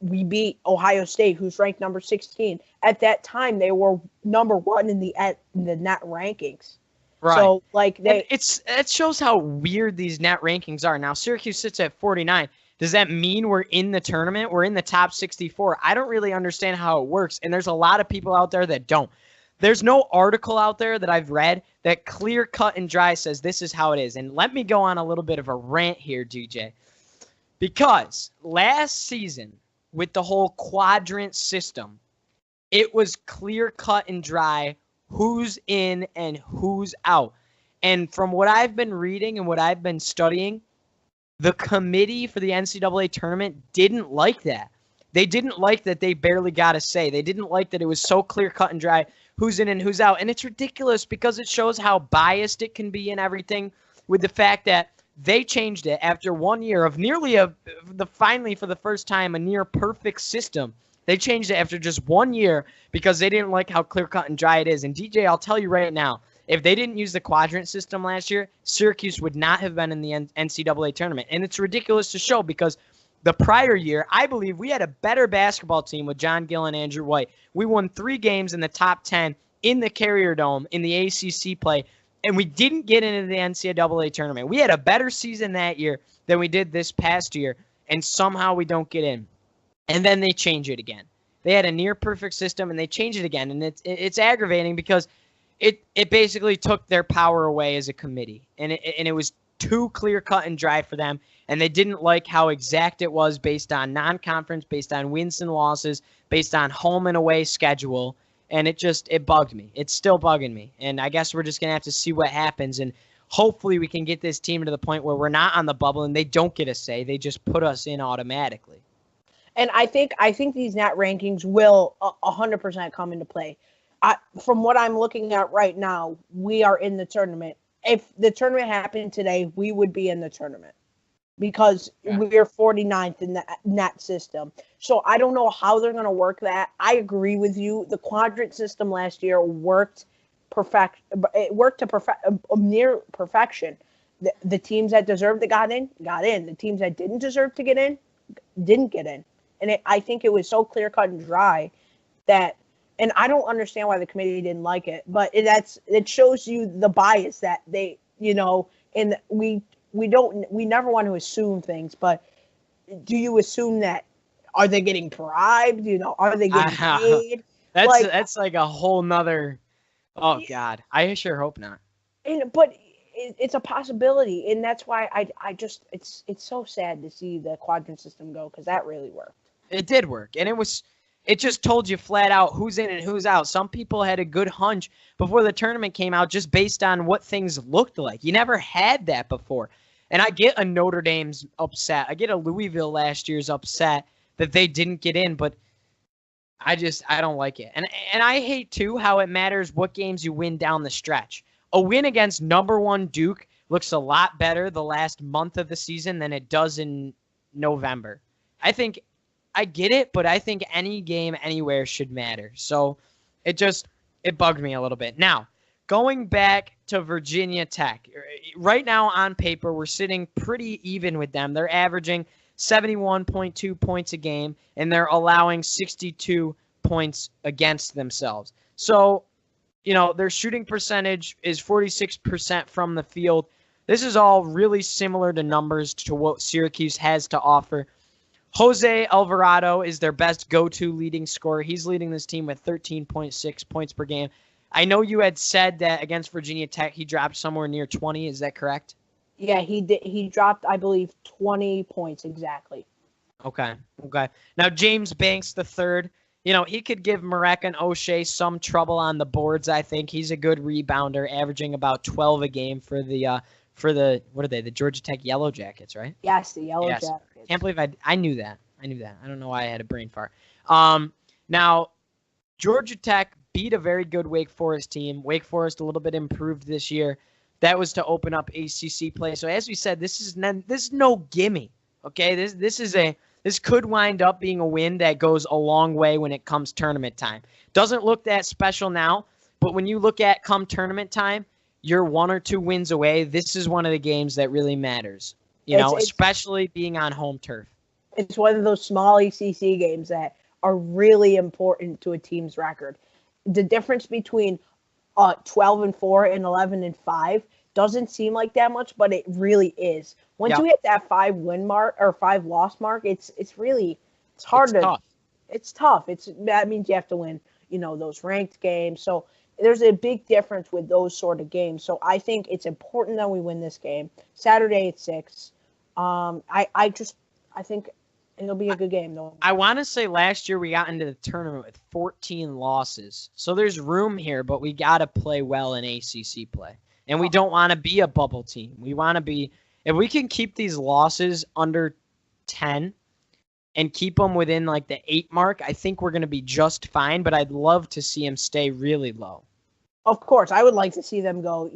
we beat Ohio State, who's ranked number 16. At that time, they were number 1 in the net rankings. Right. So it shows how weird these net rankings are. Now Syracuse sits at 49. Does that mean we're in the tournament? We're in the top 64. I don't really understand how it works, and there's a lot of people out there that don't. There's no article out there that I've read that clear cut and dry says this is how it is. And let me go on a little bit of a rant here, DJ. Because last season, with the whole quadrant system, it was clear cut and dry who's in and who's out. And from what I've been reading and what I've been studying, the committee for the NCAA tournament didn't like that. They didn't like that they barely got a say. They didn't like that it was so clear cut and dry who's in and who's out. And it's ridiculous because it shows how biased it can be and everything, with the fact that they changed it after 1 year of finally for the first time, a near perfect system. They changed it after just 1 year because they didn't like how clear cut and dry it is. And DJ, I'll tell you right now, if they didn't use the quadrant system last year, Syracuse would not have been in the NCAA tournament. And it's ridiculous to show because the prior year, I believe we had a better basketball team with John Gill and Andrew White. We won 3 games in the top 10 in the Carrier Dome in the ACC play, and we didn't get into the NCAA tournament. We had a better season that year than we did this past year, and somehow we don't get in. And then they change it again. They had a near perfect system, and they changed it again, and it's aggravating because it basically took their power away as a committee, and it was too clear cut and dry for them, and they didn't like how exact it was based on non-conference, based on wins and losses, based on home and away schedule, and it bugged me. It's still bugging me, and I guess we're just going to have to see what happens, and hopefully we can get this team to the point where we're not on the bubble and they don't get a say. They just put us in automatically. And I think these net rankings will 100% come into play. From what I'm looking at right now, we are in the tournament. If the tournament happened today, we would be in the tournament because we're 49th in the net system. So I don't know how they're going to work that. I agree with you. The quadrant system last year worked near perfection. The teams that deserved to got in. The teams that didn't deserve to get in didn't get in. And I think it was so clear cut and dry that, and I don't understand why the committee didn't like it, but it shows you the bias that they, and we never want to assume things, but do you assume that, are they getting bribed? Are they getting paid? That's like a whole nother, oh God, I sure hope not. But it's a possibility, and that's why I just, it's so sad to see the quadrant system go, because that really worked. It did work, and it just told you flat out who's in and who's out. Some people had a good hunch before the tournament came out just based on what things looked like. You never had that before. And I get a Notre Dame's upset. I get a Louisville last year's upset that they didn't get in, but I don't like it. And I hate, too, how it matters what games you win down the stretch. A win against number 1 Duke looks a lot better the last month of the season than it does in November. I get it, but I think any game anywhere should matter. So it bugged me a little bit. Now, going back to Virginia Tech, right now on paper, we're sitting pretty even with them. They're averaging 71.2 points a game, and they're allowing 62 points against themselves. So, their shooting percentage is 46% from the field. This is all really similar to numbers to what Syracuse has to offer. Jose Alvarado is their best go-to leading scorer. He's leading this team with 13.6 points per game. I know you had said that against Virginia Tech he dropped somewhere near 20. Is that correct? Yeah, he did. He dropped, I believe, 20 points exactly. Okay. Now, James Banks III, he could give Marek and O'Shea some trouble on the boards, I think. He's a good rebounder, averaging about 12 a game for the what are they? The Georgia Tech Yellow Jackets, right? Yes, the Yellow Jackets. Can't believe I knew that. I don't know why I had a brain fart. Now, Georgia Tech beat a very good Wake Forest team. Wake Forest a little bit improved this year. That was to open up ACC play. So as we said, this is no gimme. Okay, this could wind up being a win that goes a long way when it comes tournament time. Doesn't look that special now, but when you look at come tournament time, you're 1 or 2 wins away. This is one of the games that really matters, especially being on home turf. It's one of those small ACC games that are really important to a team's record. The difference between 12-4 and 11-5 doesn't seem like that much, but it really is. Once you hit that 5-win mark or 5-loss mark, it's hard. It's tough. That means you have to win, those ranked games. So there's a big difference with those sort of games. So I think it's important that we win this game. Saturday at 6. I think it'll be a good game, though. I want to say last year we got into the tournament with 14 losses. So there's room here, but we got to play well in ACC play. And we don't want to be a bubble team. We want to be – if we can keep these losses under 10 and keep them within like the 8 mark, I think we're going to be just fine. But I'd love to see them stay really low. Of course. I would like to see them go,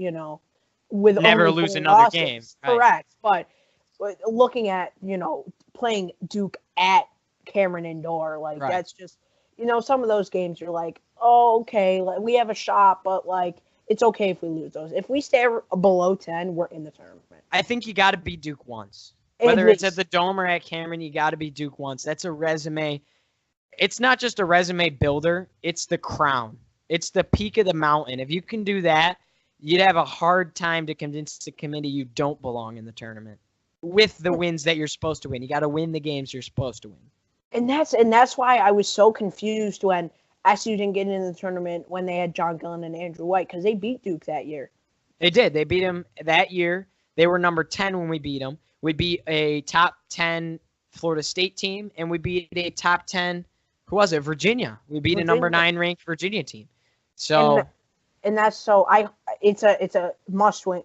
with never lose another losses. game. Correct. Right. But looking at, playing Duke at Cameron Indoor, that's just, some of those games you're like, oh, okay, we have a shot, but it's okay if we lose those. If we stay below 10, we're in the tournament. I think you got to beat Duke once. Whether it's at the Dome or at Cameron, you got to beat Duke once. That's a resume. It's not just a resume builder. It's the crown. It's the peak of the mountain. If you can do that, you'd have a hard time to convince the committee you don't belong in the tournament with the wins that you're supposed to win. You got to win the games you're supposed to win. And that's why I was so confused when SU didn't get into the tournament when they had John Gillen and Andrew White, because they beat Duke that year. They did. They beat him that year. They were number 10 when we beat them. We beat a top 10 Florida State team, and we beat a top 10, who was it? Virginia. We beat a number 9 ranked Virginia team. So, and that's so it's a must win.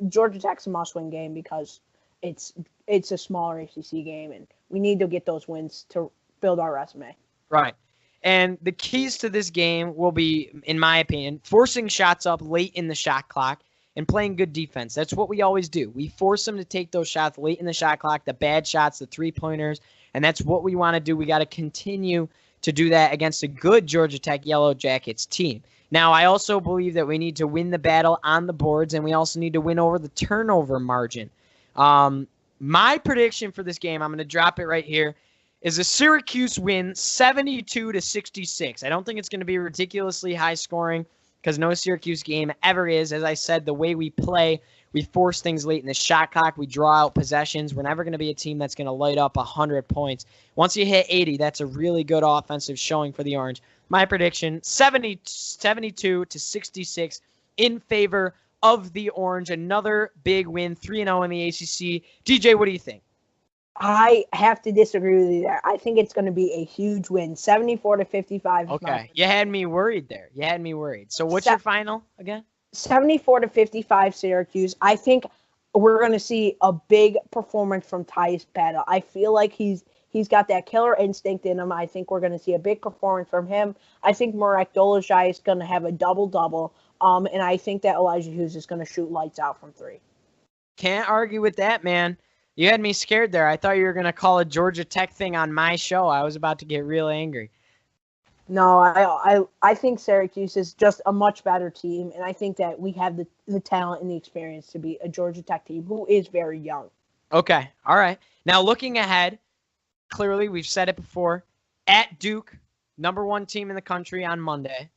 Georgia Tech's a must win game because it's a smaller ACC game, and we need to get those wins to build our resume. Right. And the keys to this game will be, in my opinion, forcing shots up late in the shot clock and playing good defense. That's what we always do. We force them to take those shots late in the shot clock, the bad shots, the three-pointers, and that's what we want to do. We got to continue to do that against a good Georgia Tech Yellow Jackets team. Now, I also believe that we need to win the battle on the boards, and we also need to win over the turnover margin. My prediction for this game, I'm going to drop it right here, is a Syracuse win 72-66. I don't think it's going to be ridiculously high scoring because no Syracuse game ever is. As I said, the way we play, we force things late in the shot clock. We draw out possessions. We're never going to be a team that's going to light up 100 points. Once you hit 80, that's a really good offensive showing for the Orange. My prediction, 72-66 in favor of the Orange. Another big win, 3-0 in the ACC. DJ, what do you think? I have to disagree with you there. I think it's going to be a huge win, 74-55. Okay, you had me worried there. You had me worried. So what's your final again? 74-55 Syracuse. I think we're going to see a big performance from Tyus Battle. I feel like he's got that killer instinct in him. I think we're going to see a big performance from him. I think Marek Dolezaj is going to have a double-double. And I think that Elijah Hughes is going to shoot lights out from 3. Can't argue with that, man. You had me scared there. I thought you were going to call a Georgia Tech thing on my show. I was about to get real angry. No, I think Syracuse is just a much better team, and I think that we have the talent and the experience to be a Georgia Tech team who is very young. Okay, all right. Now, looking ahead, clearly we've said it before, at Duke, number 1 team in the country on Monday.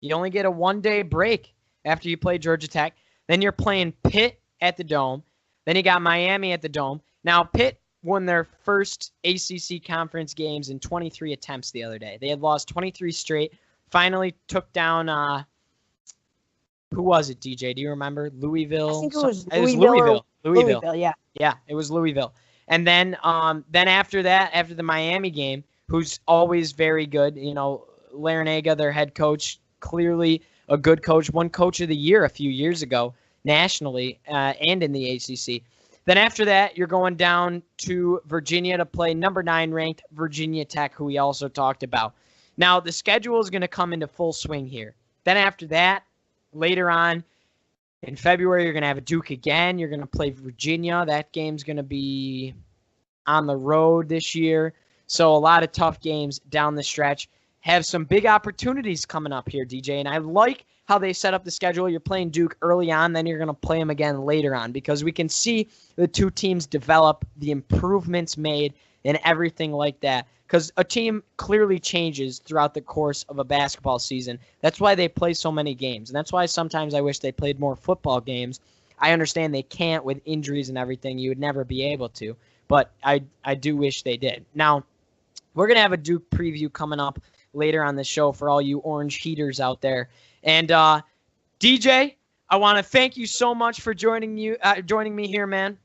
You only get a 1-day break after you play Georgia Tech. Then you're playing Pitt at the Dome. Then you got Miami at the Dome. Now, Pitt won their first ACC conference games in 23 attempts the other day. They had lost 23 straight. Finally took down, who was it, DJ? Do you remember? Louisville? I think it was Louisville. Louisville, yeah. Yeah, it was Louisville. And then after that, after the Miami game, who's always very good, Larinaga, their head coach, clearly a good coach, won Coach of the Year a few years ago nationally and in the ACC. Then after that, you're going down to Virginia to play number 9 ranked Virginia Tech, who we also talked about. Now, the schedule is going to come into full swing here. Then after that, later on in February, you're going to have a Duke again. You're going to play Virginia. That game's going to be on the road this year. So a lot of tough games down the stretch. Have some big opportunities coming up here, DJ. And I like how they set up the schedule. You're playing Duke early on, then you're going to play them again later on because we can see the two teams develop, the improvements made, and everything like that. Because a team clearly changes throughout the course of a basketball season. That's why they play so many games. And that's why sometimes I wish they played more football games. I understand they can't with injuries and everything. You would never be able to. But I do wish they did. Now, we're going to have a Duke preview coming up later on the show for all you Orange heaters out there. And DJ, I want to thank you so much for joining me here, man.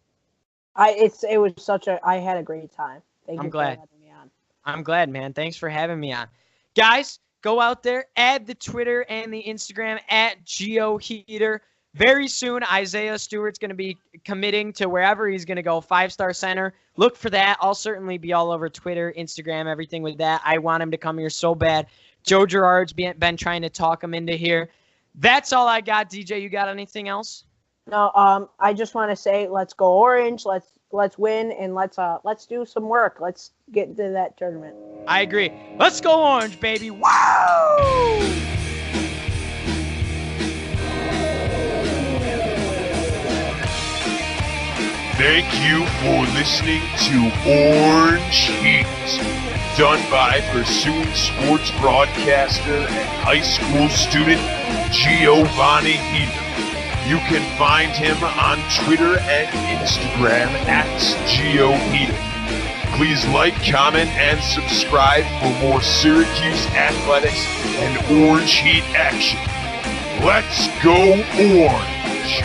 I had a great time. Thank you for having me on. I'm glad, man. Thanks for having me on. Guys, go out there, add the Twitter and the Instagram at GeoHeater. Very soon, Isaiah Stewart's going to be committing to wherever he's going to go, 5-star center. Look for that. I'll certainly be all over Twitter, Instagram, everything with that. I want him to come here so bad. Joe Girard's been trying to talk him into here. That's all I got, DJ. You got anything else? No. I just want to say, let's go Orange. Let's win and let's do some work. Let's get into that tournament. I agree. Let's go Orange, baby. Wow! Thank you for listening to Orange Heat, done by pursuing sports broadcaster and high school student Giovanni Heater. You can find him on Twitter and Instagram at GeoHeater. Please like, comment, and subscribe for more Syracuse athletics and Orange Heat action. Let's go Orange!